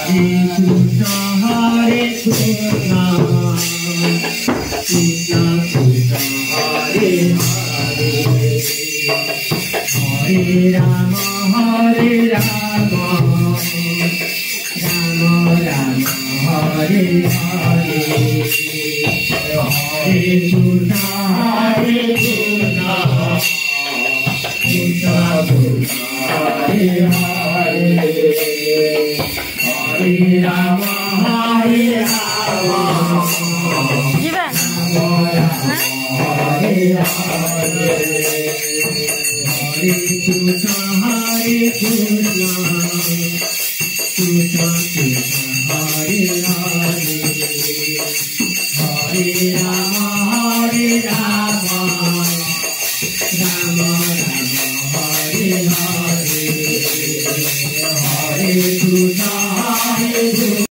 Hare Krishna, Krishna Krishna Hare Hare, Hare Rama Hare Rama, Rama Rama Hare Hare, Hare Krishna Hare Krishna, Krishna Krishna Hare Hare, Hare Rama Hare Rama, Given. Hare Hare, Hare Krishna Hare Krishna, Krishna Krishna Hare Hare, Hare Rama Hare Rama, Rama Rama Hare Hare, Hare Krishna Hare Krishna.